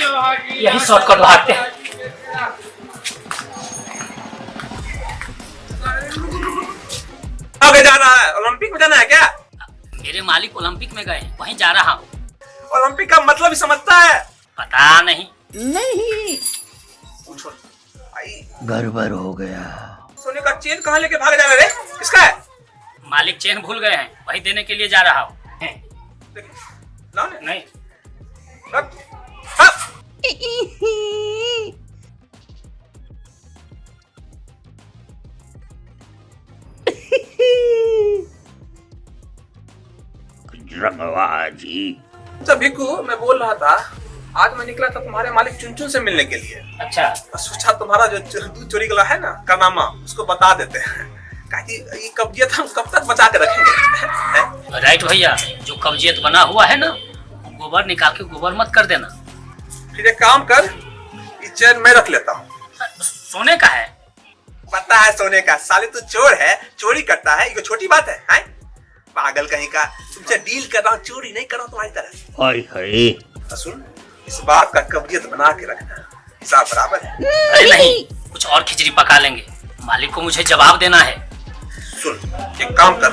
यही शॉर्टकट भागते हैं। आगे जा रहा है, ओलंपिक में जाना है क्या? मेरे मालिक ओलंपिक में गए हैं, वहीं जा रहा हूँ। ओलंपिक का मतलब ही समझता है? पता नहीं। पूछो भाई। गड़बड़ हो गया। सोने का चेन कहाँ लेके भाग जा रहे? किसका है? मालिक चेन भूल गए हैं, वही देने के लिए जा रहा हूँ। नहीं रंगवाजी। अच्छा भिक्कू, मैं बोल रहा था आज मैं निकला था तुम्हारे मालिक चुनचुन से मिलने के लिए। अच्छा। सोचा तुम्हारा जो दूध चोरी गला है ना कारनामा, उसको बता देते हैं। ये कब्जियत हम कब तक बचा के रखेंगे? राइट भैया, जो कब्जियत बना हुआ है ना, गोबर निकाल के गोबर मत कर देना। फिर एक काम कर, ये चेन मैं रख लेता हूँ। सोने का है? पता है सोने का। साले तू चोर है, चोरी करता है, ये छोटी बात है? पागल कहीं का। तुमसे डील कर रहा हूँ, चोरी नहीं कर रहा हूँ तुम्हारी तरह। हाय हाय। सुन, इस बात का कब्जियत बना के रखना, हिसाब बराबर है। अरे नहीं, कुछ और खिचड़ी पका लेंगे, मालिक को मुझे जवाब देना है। सुन, एक काम कर,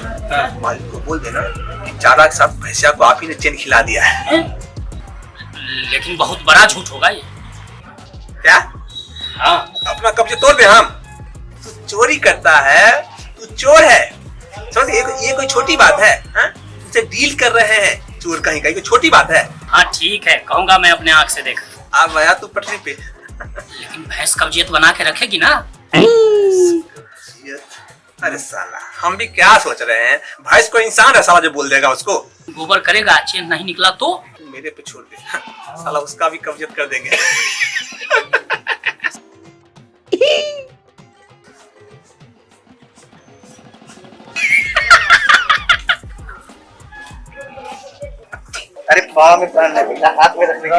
मालिक को बोल देना कि चारा के साथ भैंसिया को आप ही ने चेन खिला दिया है। लेकिन बहुत बड़ा झूठ होगा ये। क्या? हाँ। अपना कब्जे तोड़ दे हम? तू चोरी करता है, तू चोर है। समझ, ये कोई छोटी बात है? तुझसे डील कर रहे हैं, चोर कहीं का, ये छोटी बात है? हाँ ठीक है, कहूँगा मैं अपने आँख से देखा। अब आया तू पटरी पे। लेकिन भैंस कब्जियत बना के रखेगी ना? अरे साला, हम भी क्या सोच रहे हैं, भैंस को इंसान है साला जो बोल देगा उसको। गोबर करेगा, चेन नहीं निकला तो? मेरे पे छोड़ दे, साला उसका भी कब्जियत कर देंगे। अरे पाँव में पहनने के, हाथ में रखने की।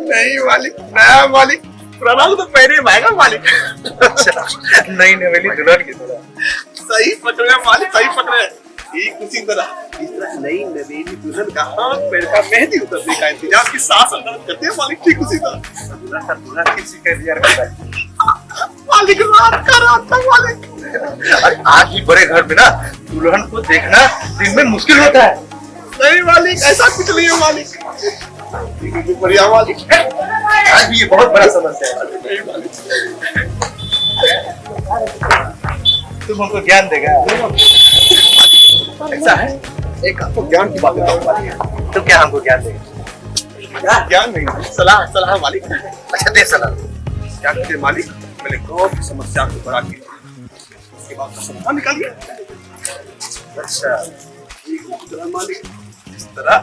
नहीं मालिक, नया मालिक, पुराना तो पहले भाएगा मालिक। अच्छा, नई नवेली दुल्हन की तरह। सही पकड़े मालिक, सही पकड़े। ठीक उसी तरह इस तरह नई नवेली दुल्हन का हाथ पैर का मेहंदी उतरने का इंतजार की सांस अंदर करते हैं मालिक। ठीक उसी तरह दूल्हा किसी का इंतजार करता है मालिक। रात का मालिक। अरे आज भी बड़े घर में ना दुल्हन को देखना दिन में मुश्किल होता है। नहीं मालिक, ऐसा कुछ नहीं है मालिक। बढ़िया मालिक। आज भी ये बहुत बड़ा समस्या है। तुम हमको ज्ञान देगा? ऐसा है, एक आपको ज्ञान की बात बताऊं। तो क्या हमको ज्ञान देगा? ज्ञान नहीं, सलाह। सलाह मालिक। अच्छा दे सलाह। क्या कहते मालिक, मैंने गाँव की समस्या को बड़ा किया, उसके बाद का समाधान निकालिए। अच्छा मालिक, इस तरह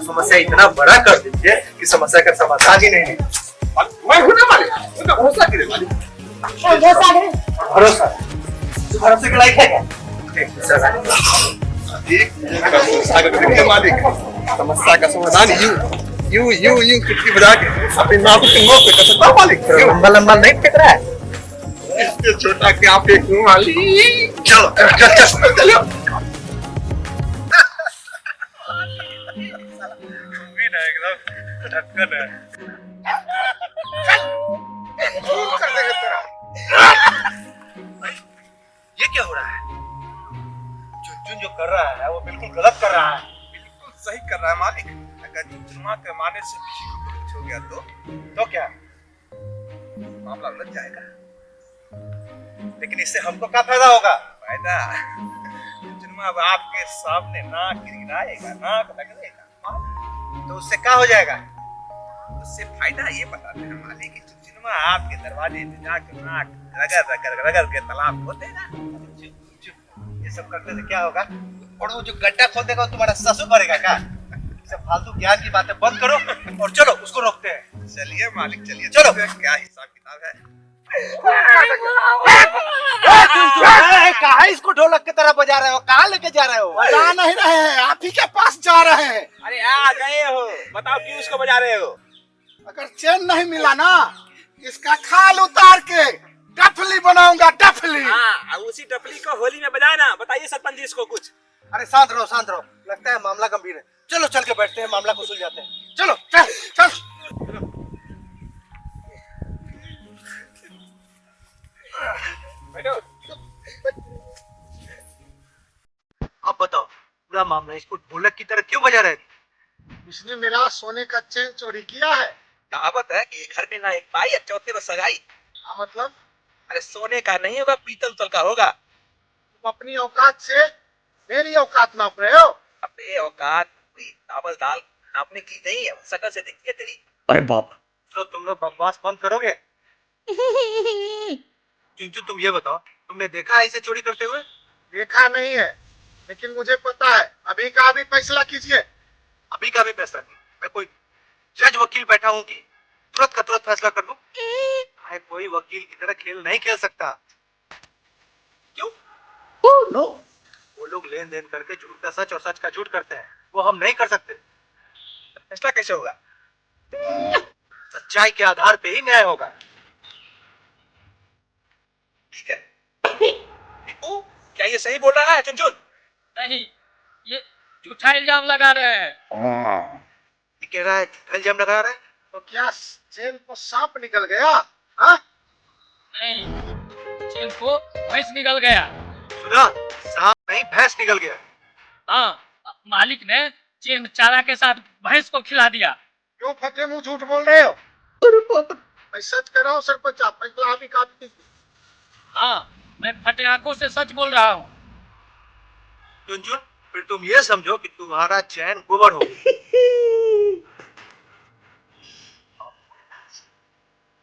समस्या इतना बड़ा कर दीजिए कि समस्या का समाधान ही नहीं है। मैं हूं ना मालिक, उनका भरोसा गिरे मालिक। भरोसा? भरोसे के लायक है क्या? मालिक, समस्या का समाधान यूं चुटकी बजा के अपनी नाकों के नोक पे कर सकता हूं मालिक। लंबा लंबा नहीं फेंक रहा है? इससे छोटा क्या फेंकूं मालिक? चलो चल चलो। ये क्या हो रहा है? चुनचुन जो कर रहा है वो बिल्कुल गलत कर रहा है। बिल्कुल सही कर रहा है मालिक। अगर चुनमा के मारने से किसी को कुछ हो गया तो क्या मामला उलझ जाएगा। लेकिन इससे हमको क्या फायदा होगा? फायदा, चुनमा अब आपके सामने नाक गिराएगा, नाक लगेगा, तो उससे क्या हो जाएगा? उससे फायदा ये बताते हैं मालिक, चुनमा आपके दरवाजे पे जाकर नाक रगड़ के तालाब खोद देगा। ये सब करने से क्या होगा? और वो जो गड्ढा खोद देगा तुम्हारा ससुर भरेगा क्या? सब फालतू ज्ञान की बातें बंद करो और चलो उसको रोकते हैं। चलिए मालिक, चलिए। चलो। क्या हिसाब किताब है? कहाँ इसको ढोलक की तरह बजा रहे हो? कहाँ लेके जा रहे हो? बजा नहीं रहे हैं, आप ही के पास जा रहे हैं। अरे आ गए हो, बताओ क्यों उसको बजा रहे हो? अगर चेन नहीं मिला ना, इसका खाल उतार के डफली बनाऊंगा, डफली। हाँ, उसी डफली को होली में बजाना। बताइए सरपंच जी इसको कुछ। अरे शांत रहो शांत रहो, लगता है मामला गंभीर है। चलो चल के बैठते हैं। अब बताओ पूरा मामला इसको ढोलक की तरह क्यों बजा रहे थे? इसने मेरा सोने का चेन चोरी किया है। कहावत है कि घर में ना एक पाई और चौथे में सगाई। मतलब अरे सोने का नहीं होगा, पीतल उतल का होगा। तुम अपनी औकात से मेरी औकात नाप रहे हो। अपने औकात चावल दाल नापने की नहीं है, शकल से दिखती है तेरी। अरे बाप। तो तुम लोग बकवास बंद करोगे? चिंचू तुम ये बताओ, तुमने देखा है इसे चोरी करते हुए? देखा नहीं है, लेकिन मुझे पता है। अभी का अभी फैसला कीजिए। अभी का भी फैसला नहीं, मैं कोई जज वकील बैठा हूँ कि तुरंत का तुरंत फैसला कर दूं? मैं कोई वकील की तरह खेल नहीं खेल सकता। क्यों? नो। वो लोग लेन देन करके झूठ का सच और सच का झूठ करते हैं, वो हम नहीं कर सकते। फैसला कैसे होगा? सच्चाई के आधार पे ही न्याय होगा। ठीक है। टीकू, क्या ये सही बोल रहा है चुनचुन? नहीं, ये झूठा इल्जाम लगा रहे हैं। ये कह रहा है इल्जाम लगा रहा है। तो क्या चेन को सांप निकल गया? हाँ? नहीं, चेन को भैंस निकल गया। सुना, सांप नहीं भैंस निकल गया। हाँ, मालिक ने चेन चारा के साथ भैंस को खिला दिया। क्यों फटे मुंह झूठ बोल रहे हो? मैं सच कर रहा हूँ सरपंच साहब, फैसला अभी का अभी। हाँ, मैं फटे आंखों से सच बोल रहा हूँ। चुनचुन, फिर तुम ये समझो कि तुम्हारा चैन गोबर हो गया।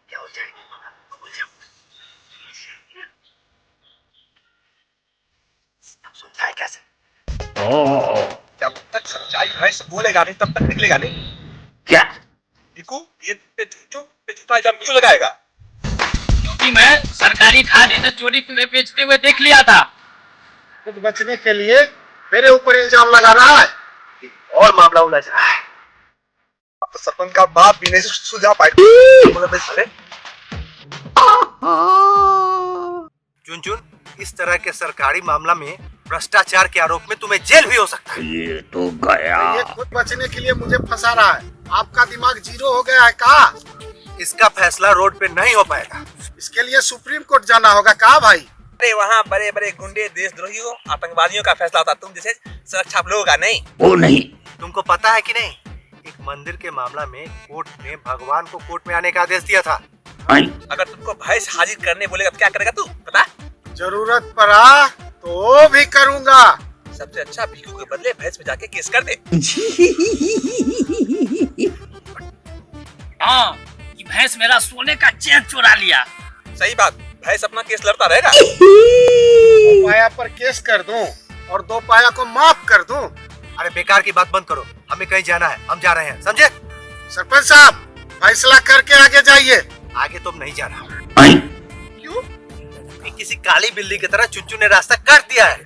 क्या हो जाएगा? भूल जाओ। अब सुनता कैसे? जब तक सच्चाई भैंस बोलेगा नहीं तब तक निकलेगा नहीं। क्या? टीकू, ये पे झूठा इल्जाम क्यों लगाएगा? क्योंकि मैं सरकारी खाद इसे चोरी में बेचते हुए देख लिया था। खुद बचने के लिए मेरे ऊपर इल्जाम लगा रहा है और मामला उलझ रहा है। तो सरपंच का बाप भी नहीं सुलझा पाएगा। अरे चुनचुन, इस तरह के सरकारी मामला में भ्रष्टाचार के आरोप में तुम्हें जेल भी हो सकता है। ये तो गया। ये खुद बचने के लिए मुझे फंसा रहा है। आपका दिमाग जीरो हो गया है का? इसका फैसला रोड पे नहीं हो पाएगा। इसके लिए सुप्रीम कोर्ट जाना होगा का भाई? अरे वहाँ बड़े बड़े गुंडे, देशद्रोहियों, आतंकवादियों का फैसला होता, तुम जैसे सुरक्षा लोगों का नहीं। वो नहीं। तुमको पता है कि नहीं, एक मंदिर के मामला में कोर्ट ने भगवान को कोर्ट में आने का आदेश दिया था। अगर तुमको भैंस हाजिर करने बोलेगा तो क्या करेगा तू पता? जरूरत पड़ा तो भी करूंगा। सबसे अच्छा भिखू के बदले भैंस में जाके केस कर दे। हाँ, कि भैंस मेरा सोने का चेन चुरा लिया। सही बात, भैंस अपना केस लड़ता रहेगा। दो पाया पर केस कर दूं और दो पाया को माफ कर दूं। अरे बेकार की बात बंद करो, हमें कहीं जाना है, हम जा रहे हैं, समझे? सरपंच साहब, फैसला करके आगे जाइए। आगे तुम नहीं जाना। क्यों? किसी काली बिल्ली की तरह चुनचुन ने रास्ता काट दिया है,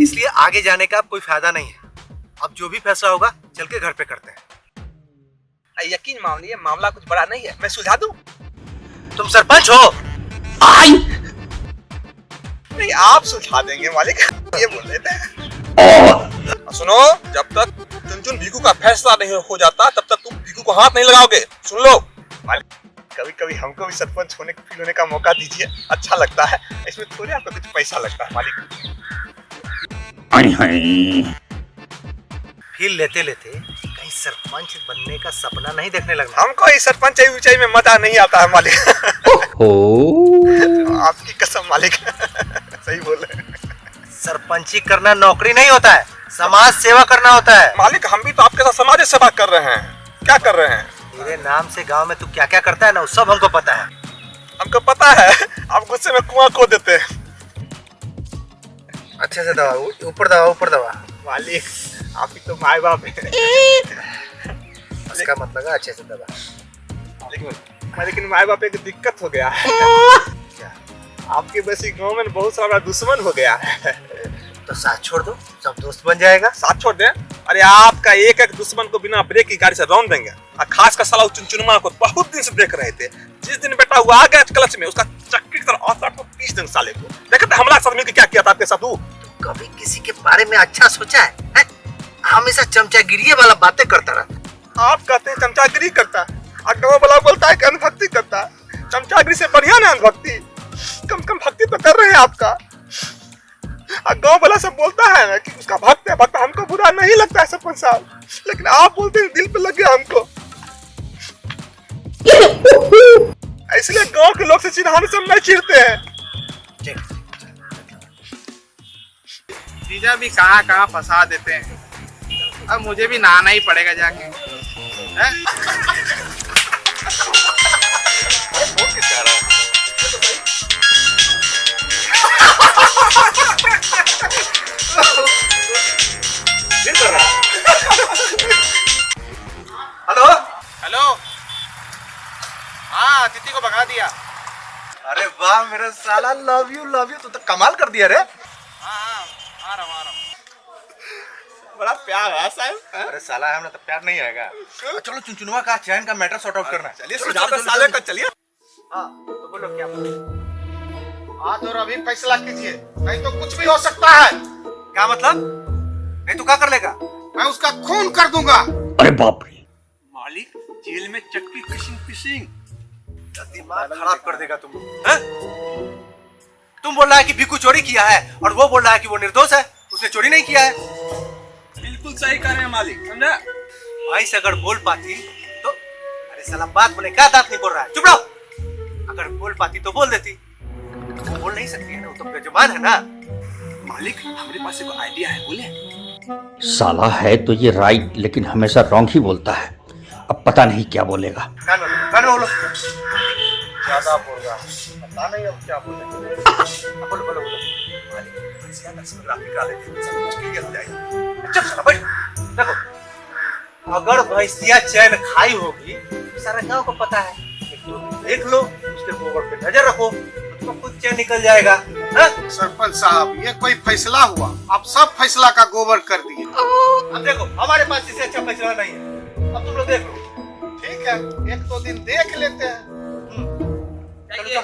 इसलिए आगे जाने का अब कोई फायदा नहीं है। अब जो भी फैसला होगा चल के घर पे करते हैं। यकीन मानिए, मामला कुछ बड़ा नहीं है, मैं सुलझा दूं। तुम सरपंच हो। नहीं, आप सुलझा देंगे मालिक, ये बोल रहे थे। सुनो, जब तक चुनचुन भिखू का फैसला नहीं हो जाता तब तक तुम भिखू को हाथ नहीं लगाओगे। सुन लो मालिक, कभी कभी हमको भी सरपंच होने फील होने का मौका दीजिए, अच्छा लगता है। इसमें थोड़ी आपको कुछ पैसा लगता है मालिक। फील लेते लेते कहीं सरपंच बनने का सपना नहीं देखने लगना। हमको इस सरपंच ऊंचाई में मजा नहीं आता है मालिक। आपकी कसम मालिक, सही बोल रहे हैं। सरपंची करना नौकरी नहीं होता है, समाज सेवा करना होता है। मालिक, हम भी तो आपके साथ समाज सेवा कर रहे हैं। क्या कर रहे हैं? मेरे नाम से गांव में तू क्या क्या करता है ना, सब हमको पता है। हमको पता है, आप गुस्से में कुआं खो देते हैं। अच्छे से दबा, ऊपर दबा, ऊपर दबा। मालिक, आप ही तो माए बाप है। इसका मतलब है अच्छे से दबा। लेकिन माए बाप एक दिक्कत हो गया है। आपके वैसे गांव में बहुत सारा दुश्मन हो गया है। तो साथ छोड़ दो, सब दोस्त बन जाएगा। साथ छोड़ दे? अरे आपका एक एक दुश्मन को बिना ब्रेक की गाड़ी से रौंद देंगे। और खास कर साला चुनचुनमा को बहुत दिन से देख रहे थे। जिस दिन बेटा हुआ आ गया क्लच में, उसका चक्की की तरह औसत को 20 दिन साले को देखा था। हमला साथ मिलकर क्या किया था आपके साथ? कभी किसी के बारे में अच्छा सोचा है? हमेशा चमचागिरी वाला बातें करता रहता। आप कहते हैं चमचागिरी करता है, और गाँव वाला बोलता है कि अंधभक्ति करता है। चमचागिरी से बढ़िया ना अंधभक्ति। कम से कम भक्ति तो कर रहे हैं आपका। गांव वाला सब बोलता है ना कि उसका भक्त है, भक्त। हमको बुरा नहीं लगता है सरपंच साहब, लेकिन आप बोलते हैं दिल पे लग गया हमको। इसलिए गांव के लोग से चिढ़ाने से नहीं चिढ़ते हैं। जीजा भी कहाँ फंसा देते हैं। अब मुझे भी नहाना ही पड़ेगा जाके। हैं? Hello hello. हाँ, तिथि को भगा दिया। अरे वाह मेरा साला, लव यू तू तो कमाल कर दिया रे। हाँ, आ रहा हूँ। बड़ा प्यार है साहब। अरे साला हमने तो प्यार नहीं आएगा। चलो चुनचुनवा का चैन का मैटर सॉर्ट आउट करना है। चलिए सुझाव साले का, चलिए। हाँ तो बोलो क्या बोलो। आज और अभी फैसला कीजिए, नहीं तो कुछ भी हो सकता है। क्या मतलब? नहीं तो क्या कर लेगा? मैं उसका खून कर दूंगा। अरे बाप रे। मालिक जेल में चक्की फिशिंग दिमाग खराब कर देगा तुम। हैं? तुम बोल रहा है कि भिक्कू चोरी किया है और वो बोल रहा है कि वो निर्दोष है, उसने चोरी नहीं किया है। बिल्कुल सही कह रहे हैं मालिक, समझा? भाई से अगर बोल पाती तो, अरे साला बात बोले क्या दांत नहीं बोल रहा है, चुप रहो। अगर बोल पाती तो बोल देती, वो बोल नहीं सकती है ना, वो तो बेजुबान है ना। मालिक हमारे पास एक आइडिया है, बोले? साला है तो ये राइट, लेकिन हमेशा रॉन्ग ही बोलता है। अब पता नहीं क्या बोलेगा। कान बोलो। ज्यादा बोल रहा है, पता नहीं अब क्या बोले। बोलो बोलो बोलो। मालिक इसका ग्राफिक करा देते सब कुछ क्लियर हो जाएगा। चुप साला बैठ। देखो अगर भैंसिया चैन खाई होगी तो सारा गांव को पता है। तो देख लो, उसके गोबर पे नजर रखो, तो खुद चैन निकल जाएगा। हाँ? सरपंच साहब, ये कोई फैसला हुआ? आप सब फैसला का गोबर कर दिए। अब देखो हमारे पास इससे अच्छा फैसला नहीं है, अब तुम लोग देख लो। ठीक है, एक दो दिन देख लेते हैं। चलो चलो।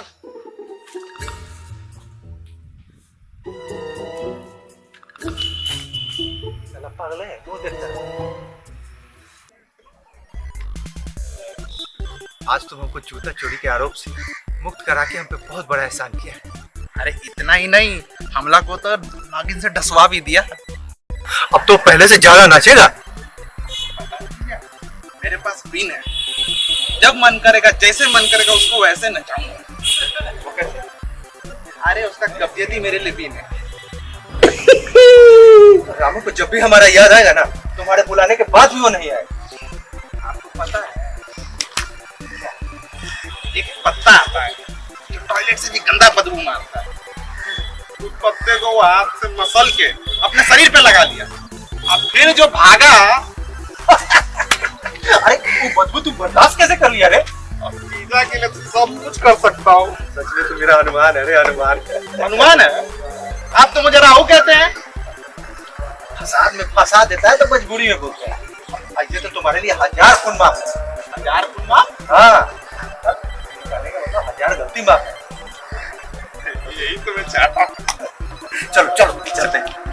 साला पागल है, वो देखता है। आज तुम हमको जूता चोरी के आरोप से मुक्त करा के हम पे बहुत बड़ा एहसान किया है। अरे इतना ही नहीं, हमला को तो नागिन से डसवा भी दिया। अब तो पहले से ज्यादा नाचेगा। मेरे पास पिन है, जब मन करेगा, जैसे मन करेगा उसको वैसे नचाऊंगा। वो कैसे? अरे उसका कब्जियत मेरे लिए पिन है। रामू को जब भी हमारा याद आएगा ना, तुम्हारे बुलाने के बाद भी वो नहीं आएगा। आपको पता है एक पत्ता आता है जो टॉयलेट से भी गंदा बदबू मारता है। उस पत्ते को वो हाथ से मसल के अपने शरीर पे लगा लिया, अब फिर जो भागा। अरे वो बदबू तुम बर्दाश्त कैसे कर लिया रे? अब पिज्जा के लिए तो सब कुछ कर सकता हूँ। सच में तो मेरा अनुमान है रे, अनुमान। अनुमान है? आप तो मुझे राहु कहते हैं। फसाद में फंसा देता है तो मजबूरी में बोलता है। ये तो तुम्हारे लिए 1000 खून माफ है। 1000 खून माफ? हाँ, कहने का मतलब 1000 गलती माफ है। यही तो मैं चाहता हूँ। चलो चलो चलते हैं।